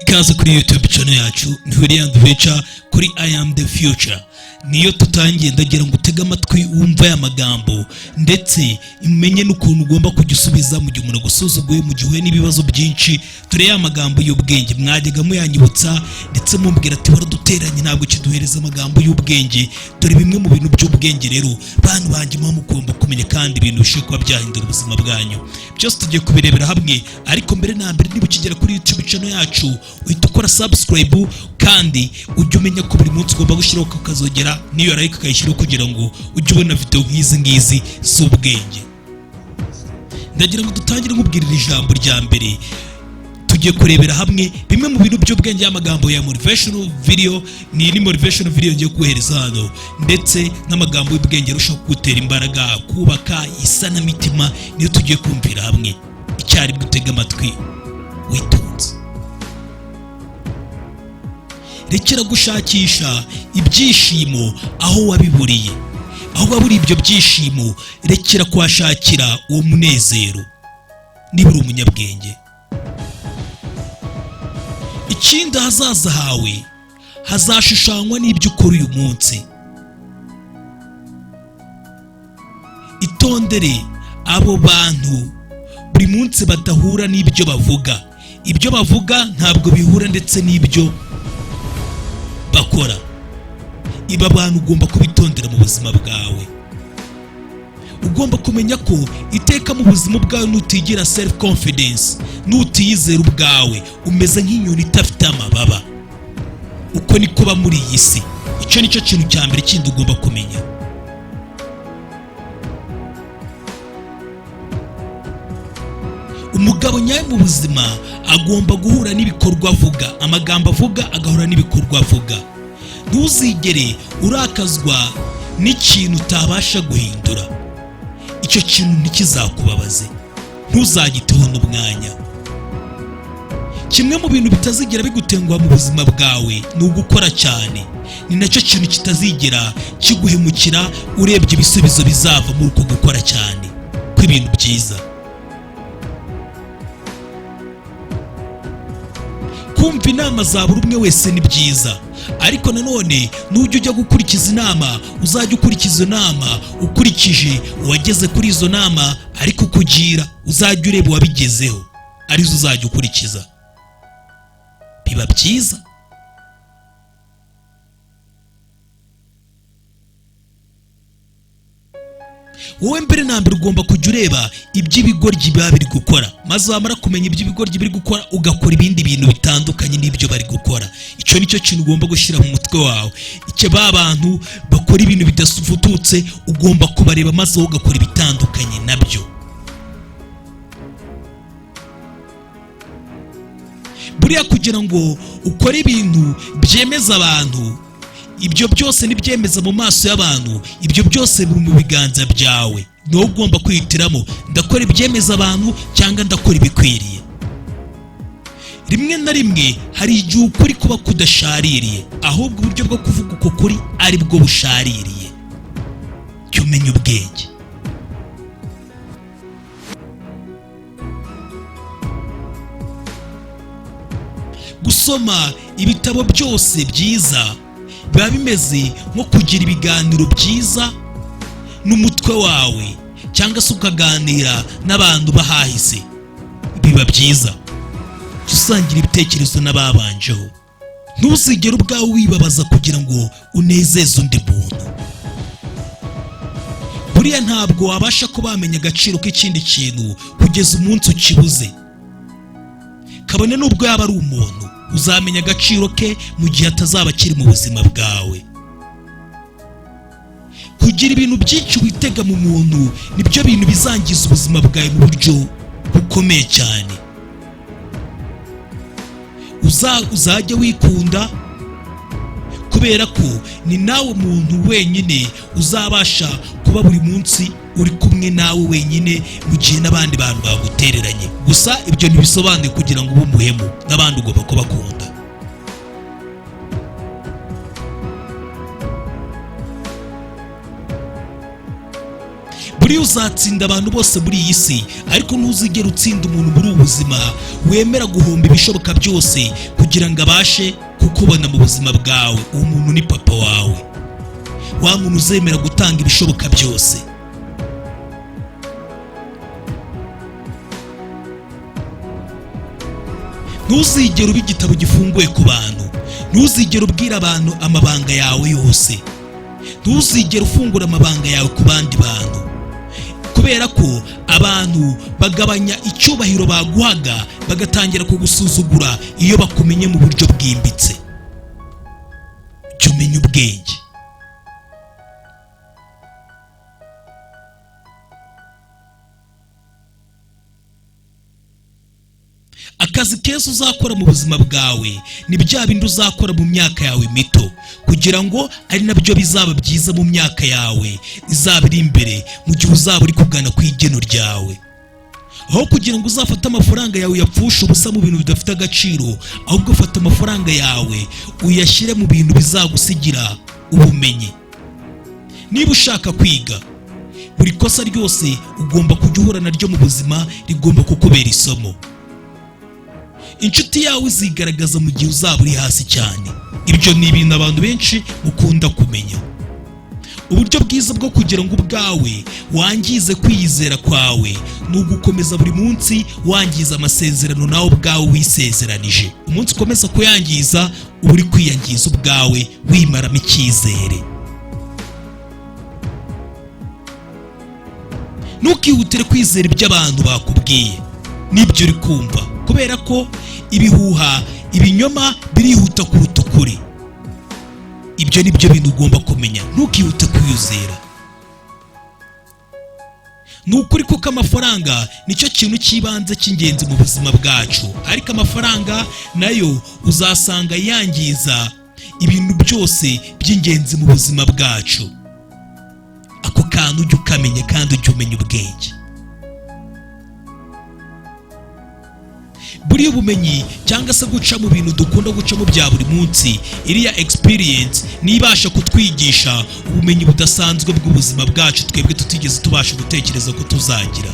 ikaze kuri YouTube channel yacu ni William Adventure kuri I am the future. Niyo tutangiye ndagira ngo utege amatwi wumva ya magambo ndetse imenye n'ukuntu ugomba kugisubiza mu gihe umuntu gusuzuguye mu gihe n'ibibazo byinshi. Ture ya magambo y'ubwenge mwajyaga muyanyibutsa ndetse mumbwira ati waraduteranye ntabwo kiduhereza amagambo y'ubwenge. Dore bimwe mu bintu by'ubwenge rero bantu banjye mugomba kumenya kandi ibintu bishobora byahindura ubuzima bwanyu. Byose tugiye kubirebera hamwe, ariko mbere na mbere niba ukigera kuri YouTube channel yacu uhita ukora subscribe kandi ujye umenya ko buri munsi ugomba gushyiraho ukazogera niyo like ukayishyiraho kugira ngo ujye ubona video nk'izi ngizi z'ubwenge. Ndagira ngo dutangire nkubwirira ijambo rya mbere. Tugiye kurebera hamwe bimwe mu bintu by'ubwenge y'amagambo ya motivational video. Ni motivational video ngiye kuhereza hano ndetse n'amagambo y'ubwenge arushaho kugutera imbaraga, kubaka isanamitima. Niyo tugiye kumvira hamwe icyari gutega amatwi witonze. Rekera gushakisha ibyishimo aho wabiburiye. Aho waburi ibyo byishimo rekera kwashakira uwo munezero niba uri umunyabwenge. Ikindi hazaza hawe hazashushanywa n'ibyo ukora uyu munsi. Itondere abo bantu buri munsi badahura n'ibyo bavuga. Ibyo bavuga ntabwo bihura ndetse n'ibyo bakora. Iba bantu ugomba kubitondera mu buzima bwawe. Ugomba kumenya ko iteka mu buzima bwawe nutigira self confidence, nutiyizera ubwawe, umeze nk'inyoni itafite amababa. Uko niko ba muri iyi si. Icyo nicyo kintu cya mbere kindi ugomba kumenya. Umugabo nyawe mu buzima agomba guhura n'ibikorwa avuga, amagambo avuga agahura n'ibikorwa avuga. Ntuzigere urakazwa n'ikintu utabasha guhindura. Icyo kintu ntikizakubabaze, ntuzagiteho n'umwanya. Kimwe mu bintu bitazigera bigutenguha mu buzima bwawe ni ugukora cyane. Ni nacyo kintu kitazigera kiguhemukira urebye ibisubizo bizava muri uko gukora cyane kw'ibintu byiza. Kumva inama za buri umwe wese ni byiza, ariko nanone nujya ujya gukurikiza inama uzajya ukurikiza inama ukurikije uwageze kuri izo nama, ariko kugira uzajya ureba wabigezeho arizo uzajya ukurikiza. Biba byiza. Wowe mbere na mbere ugomba kujya ureba iby'ibigoryi biba biri gukora, maze wamara kumenya iby'ibigoryi biri gukora ugakora ibindi bintu bitandukanye n'ibyo bari gukora. Icyo nicyo kintu ugomba gushyira mu mutwe wawe. Icyo ba bantu bakora ibintu bidasufututse ugomba kubareba maze wowe ugakora ibitandukanye nabyo. Buriya kugira ngo ukore ibintu byemeza abantu, ibyo byose nibyemeza mu maso y'abantu, ibyo byose biri mu biganza byawe. Niwo ugomba kwihitiramo, ndakora ibyemeza abantu cyangwa ndakora ibikwiriye. Rimwe na rimwe hari igihe ukuri kuba kudashaririye, ahubwo uburyo bwo kuvuga uko kuri ari bwo bushaririye. Jya umenya ubwenge. Gusoma ibitabo byose byiza biba bimeze nko kugira ibiganiro byiza n'umutwe wawe, cyangwa se ukaganira n'abantu bahahise. Biba byiza usangira ibitekerezo n'ababanjeho. Ntuzigere ubwawe wibabaza kugira ngo unezeze undi muntu. Buriya ntabwo wabasha kubamenya agaciro k'ikindi kintu kugeza umunsi ukibuze. Kabone n'ubwo yaba ari umuntu, uzamenya agaciro ke mu gihe atazaba akiri mu buzima bwawe. Kugira ibintu byinshi witega mu muntu nibyo bintu bizangiza ubuzima bwawe mu buryo bukomeye cyane. Uzajya wikunda, kubera ko ni nawe muntu wenyine uzabasha kuba buri munsi uri kumwe nawe wenyine mu gihe n'abandi bantu bagutereranye. Gusa ibyo ntibisobanuye kugira ngo ube umuhemu, n'abandi ugomba kubakunda. buriya uzatsinda abantu bose muri iyi si, ariko ntuzigera utsinda umuntu muri ubu buzima wemera guhomba ibishoboka byose kugira ngo abashe kukubona mu buzima bwawe. uwo muntu ni papa wawe, wa muntu uzemera gutanga ibishoboka byose. ntuzigere uba igitabo gifunguye ku bantu, ntuzigere ubwira abantu amabanga yawe yose, ntuzigere ufungura amabanga yawe ku bandi bantu, kubera ko abantu bagabanya icyubahiro baguhaga bagatangira kugusuzugura iyo bakumenye mu buryo bwimbitse. jya umenya ubwenge. akazi keza uzakora mu buzima bwawe ni bya bindi uzakora mu myaka yawe mito, kugira ngo ari nabyo bizaba byiza mu myaka yawe izaba iri imbere, mu gihe uzaba uri kugana ku igeno ryawe. aho kugira ngo uzafate amafaranga yawe yapfushe ubusa mu bintu bidafite agaciro, ahubwo ufata amafaranga yawe uyashyire mu bintu bizagusigira ubumenyi. niba ushaka kwiga, buri kosa ryose ugomba kujya uhura naryo mu buzima rigomba kukubera isomo. inshuti yawe izigaragaza mu gihe uzaba uri hasi cyane. ibyo ni ibintu abantu benshi mukunda kumenya. uburyo bwiza bwo kugira ngo ubwawe wangize kwiyizera kwawe ni ugukomeza buri munsi wangiza amasezerano nawe ubwawe wisezeranije. umunsi ukomeza kuyangiza uba uri kwiyangiza ubwawe wimaramo icyizere. ntukihutire kwizera ibyo abantu bakubwiye n'ibyo uri kumva, kubera ko ibihuha, ibinyoma birihuta kuruta ukuri. ibyo ni byo bintu ugomba kumenya, ntukihute kwizera. ni ukuri kuko amafaranga nicyo kintu cy'ibanze cy'ingenzi mu buzima bwacu, ariko amafaranga nayo uzasanga yangiza ibintu byose by'ingenzi mu buzima bwacu. ako kantu ujye ukamenya kandi ujye umenya ubwenge. buriya ubumenyi cyangwa se guca mu bintu dukunda gucamo bya buri munsi, iriya experience nibasha kutwigisha ubumenyi budasanzwe bw'ubuzima bwacu twebwe tutigeze tubasha gutekereza ko tuzagira.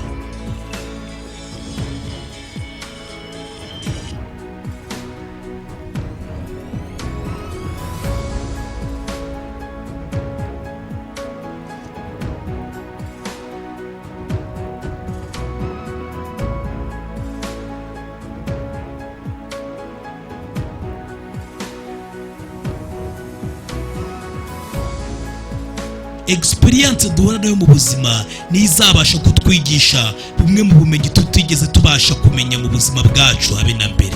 experience duhura nayo mu buzima nizabasha kutwigisha bumwe mu bumenyi tutigeze tubasha kumenya mu buzima bwacu habe na mbere.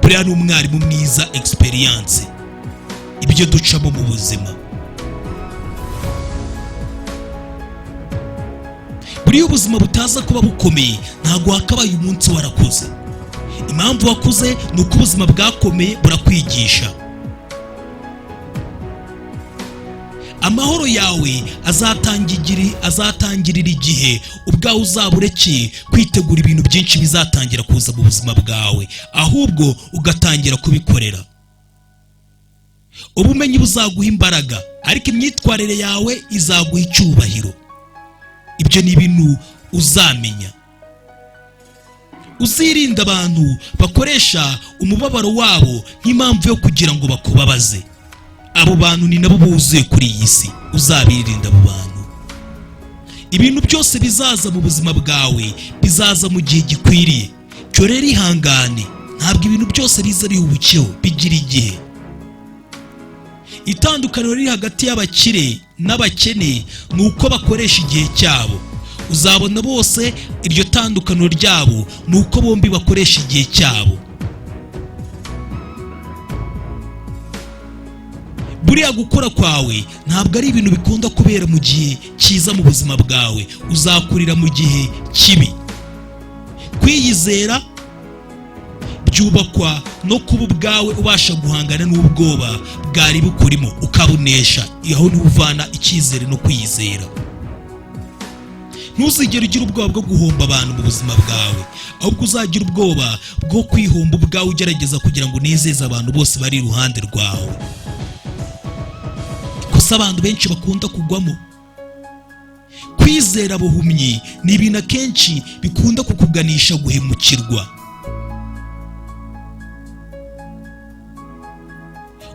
buriya ni umwarimu mwiza experience ibyo ducamo mu buzima. buriya ubuzima butaza kuba bukomeye ntabwo wakabaye umunsi warakuze. impamvu wakuze ni uko ubuzima bwakomeye burakwigisha. amahoro yawe azatangirira igihe ubwawe uzaba urekeye kwitegura ibintu byinshi bizatangira kuza mu buzima bwawe, ahubwo ugatangira kubikorera. ubumenyi buzaguha imbaraga, ariko imyitwarire yawe izaguha icyubahiro. ibyo ni ibintu uzamenya. uzirinde abantu bakoresha umubabaro wabo nk'impamvu yo kugira ngo bakubabaze. abo bantu ni nabo buzuye kuri iyi si, uzabirinda abo bantu. ibintu byose bizaza mu buzima bwawe bizaza mu gihe gikwiriye. cyo rero ihangane, ntabwo ibintu byose biza bihubukiyeho, bigira igihe. itandukaniro riri hagati y'abakire n'abakene ni uko bakoresha igihe cyabo. uzabona bose iryo tandukaniro ryabo ni uko bombi bakoresha igihe cyabo. buriya gukora kwawe ntabwo ari ibintu bikunda kubera mu gihe cyiza mu buzima bwawe, uzakurira mu gihe kibi. kwiyizera byubakwa no kuba ubwawe ubasha guhangana n'ubwoba bwari bukurimo ukabunesha. aho niho uvana icyizere no kwiyizera. ntuzigere ugira ubwoba bwo guhomba abantu mu buzima bwawe, ahubwo uzagira ubwoba bwo kwihomba ubwawe ugerageza kugira ngo unezeze abantu bose bari iruhande rwawe. ikosa abantu benshi bakunda kugwamo, kwizera buhumyi ni ibintu akenshi bikunda kukuganisha guhemukirwa.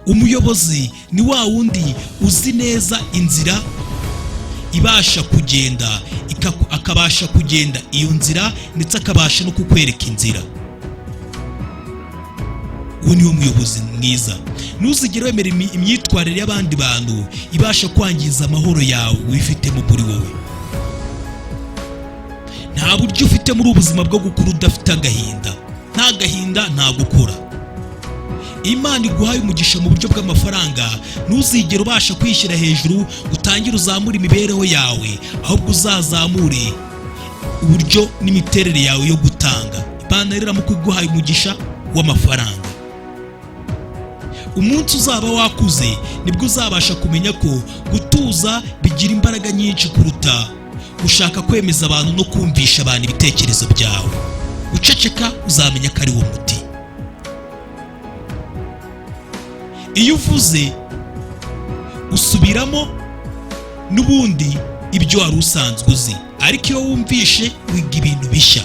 Umuyobozi ni wa wundi uzi neza inzira ibasha kugenda, akabasha kugenda iyo nzira ndetse akabasha no kukwereka inzira. Uwo niwo muyobozi mwiza. Ntuzigere wemera imyitwarire y'abandi bantu ibasha kwangiza amahoro yawe wifitemo muri wowe. Nta buryo ufite muri ubuzima bwo gukura udafite agahinda. Nta gahinda nta gukura. Imana iguhaye umugisha mu buryo bw'amafaranga, ntuzigere ubasha kwishyira hejuru utangire uzamura imibereho yawe, ahubwo uzazamure uburyo n'imiterere yawe yo gutanga. Imana rero mu kuguhaye umugisha w'amafaranga. Umunsi uzaba wakuze nibwo uzabasha kumenya ko gutuza bigira imbaraga nyinshi kuruta gushaka kwemeza abantu no kumvisha abantu ibitekerezo byawe. Guceceka uzamenya ko ari wo muti. Iyo uvuze usubiramo n'ubundi ibyo wari usanzwe uzi, ariko iyo wumvishe wiga ibintu bishya.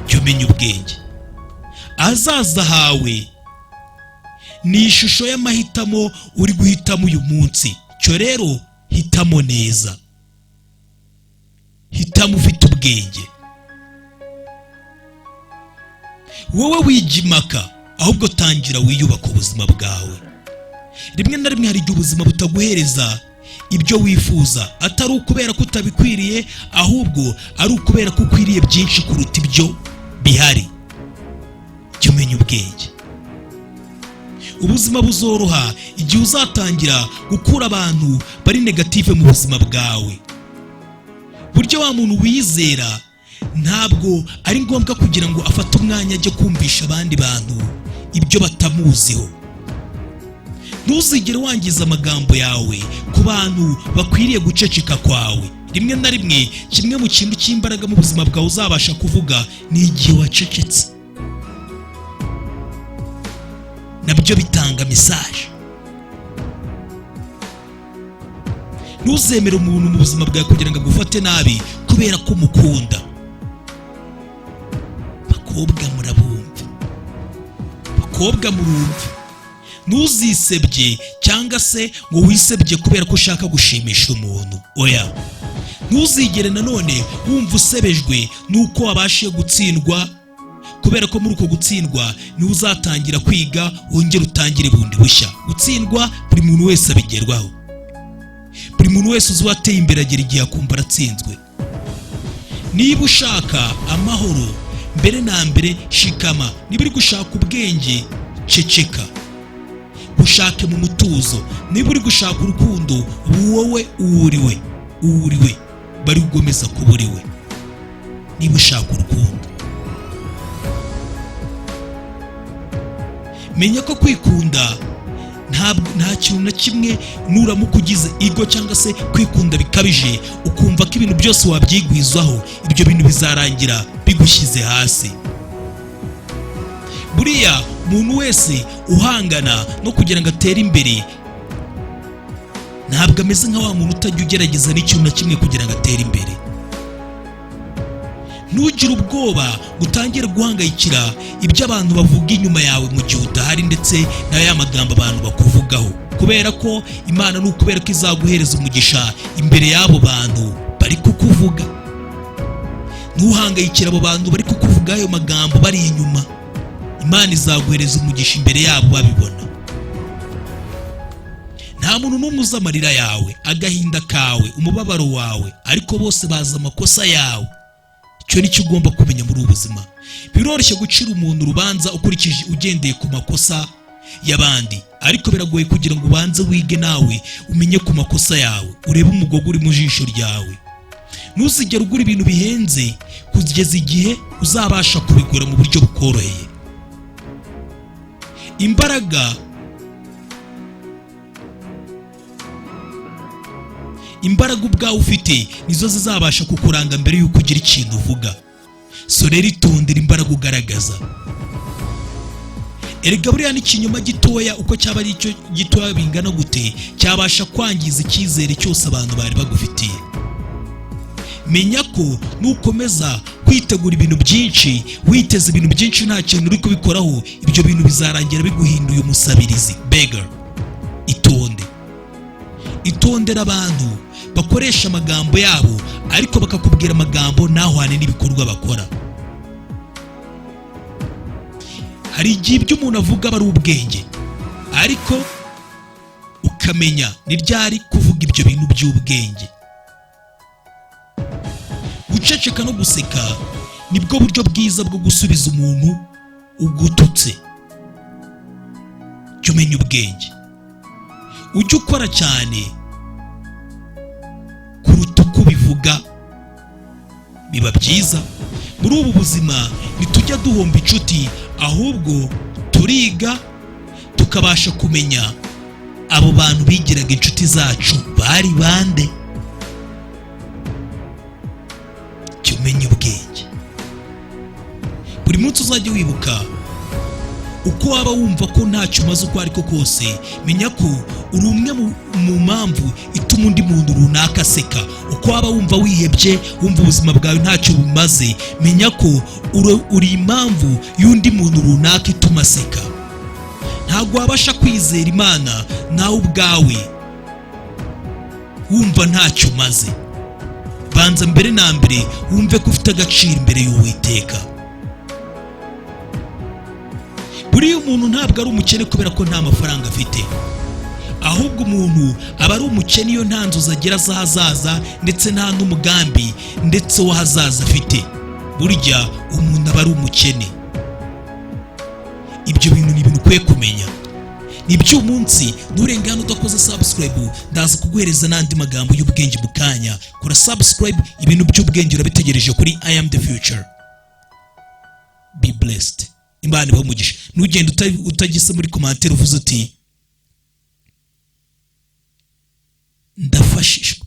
Jya umenya ubwenge. Ahazaza hawe ni ishusho y'amahitamo uri guhitamo uyu munsi. Cyo rero hitamo neza, hitamo ufite ubwenge. Wowe wigimaka, ahubwo tangira wiyubaka ubuzima bwawe. Rimwe na rimwe hari igihe ubuzima butaguhereza ibyo wifuza, atari ukubera ko utabikwiriye, ahubwo ari ukubera ko ukwiriye byinshi kuruta ibyo bihari. Jya umenya ubwenge. Ubuzima buzoroha igihe uzatangira gukura abantu bari negative mu buzima bwawe. Buryo wa muntu wizera ntabwo ari ngombwa kugira ngo afate umwanya ajye kumvisha abandi bantu ibyo batamuziho. Ntuzigere wangiza amagambo yawe ku bantu bakwiriye guceceka kwawe. Rimwe na rimwe kimwe mu kintu cy'imbaraga mu buzima bwawe uzabasha kuvuga ni igihe wacecetse. Nabyo bitanga message. Ntuzemere umuntu mu buzima bwawe kugira ngo agufate nabi kubera ko umukunda. Bakobwa murabumva, bakobwa murumva. Ntuzisebye cyangwa se ngo wisebye kubera ko ushaka gushimisha umuntu. Oya, ntuzigere nanone wumva usebejwe nuko wabashiye gutsindwa, kubera ko muri uko gutsindwa niwe uzatangira kwiga wongera utangire bundi bushya. Gutsindwa buri muntu wese abigerwaho. Buri muntu wese uzateye imbere agera igihe akumva aratsinzwe. Niba ushaka amahoro, mbere na mbere shikama. Niba uri gushaka ubwenge, ceceka, ushake mu mutuzo. Niba uri gushaka urukundo, wowe uwuriwe bari ugomeza kuba uriwe. Niba ushaka urukundo, menya ko kwikunda nta kintu na kimwe nuramuka ugize ego cyangwa se kwikunda bikabije ukumva ko ibintu byose wabyigwizaho, ibyo bintu bizarangira bigushyize hasi. Buriya umuntu wese uhangana no kugira ngo atere imbere ntabwo ameze nka wa muntu utajya ugerageza n'ikintu na kimwe kugira ngo atere imbere. Ntugire ubwoba gutangire guhangayikira ibyo abantu bavuga inyuma yawe mu gihe udahari, ndetse n'aya magambo abantu bakuvugaho, kubera ko Imana ni ukubera ko izaguhereza umugisha imbere y'abo bantu bari kukuvuga. Ntuhangayikire abo bantu bari kukuvuga ayo magambo bari inyuma. Imana izaguhereza umugisha imbere yabo babibona. Nta muntu n'umwe uzi amarira yawe, agahinda kawe, umubabaro wawe, ariko bose bazi amakosa yawe. Icyo nicyo ugomba kumenya muri ubu buzima. Biroroshye gucira umuntu urubanza ukurikije ugendeye ku makosa y'abandi, ariko biragoye kugira ngo ubanze wige nawe umenye ku makosa yawe, urebe umugogo uri mu jisho ryawe. Ntuzigere ugura ibintu bihenze kugeza igihe uzabasha kubigura mu buryo bukoroheye. Imbaraga ubwawe ufite nizo zizabasha kukuranga mbere y'uko ugira ikintu uvuga. So rero itondera imbaraga ugaragaza. Erega buriya n'ikinyoma gitoya uko cyaba ari icyo gitoya bingana gute cyabasha kwangiza icyizere cyose abantu bari bagufitiye. menya ko nukomeza kwitegura ibintu byinshi, witeze ibintu byinshi nta kintu uri kubikoraho, ibyo bintu bizarangira biguhinduye umusabirizi, beggar. Itondera abantu bakoresha amagambo yabo ariko bakakubwira amagambo ntahwane n'ibikorwa bakora. Hari igihe ibyo umuntu avuga aba ari ubwenge, ariko ukamenya ni ryari kuvuga ibyo bintu by'ubwenge. Guceceka no guseka nibwo buryo bwiza bwo gusubiza umuntu ugututse. Jya umenya ubwenge, ujye ukora cyane kuruta uko ubivuga. Biba byiza muri ubu buzima ntitujya duhomba inshuti, ahubwo turiga tukabasha kumenya abo bantu bigiraga inshuti zacu bari bande. Jya umenya ubwenge, buri munsi uzajya wibuka uko waba wumva ko ntacyo umaze uko ariko kose, menya ko uri umwe mu mpamvu ituma undi muntu runaka aseka. Uko waba wumva wihebye, wumva ubuzima bwawe ntacyo bumaze, menya ko uri impamvu y'undi muntu runaka ituma aseka. Ntabwo wabasha kwizera Imana nawe ubwawe wumva ntacyo umaze. Banza mbere na mbere wumve ko ufite agaciro imbere y'Uwiteka. Buriya umuntu ntabwo ari umukene kubera ko nta mafaranga afite, ahubwo umuntu aba ari umukene iyo nta nzozi agira z'ahazaza ndetse nta n'umugambi ndetse w'ahazaza afite. Burya umuntu aba ari umukene. Ibyo bintu ni ibintu ukwiye kumenya. Ni iby'uyu munsi, nurenga hano udakoze subscribe ndaza kuguhereza n'andi magambo y'ubwenge mu kanya. Kora subscribe, ibintu by'ubwenge urabitegereje kuri I am the future. Be blessed. Imana ibahe umugisha. Nugenda utagise muri commentaire uvuze uti ndafashijwe.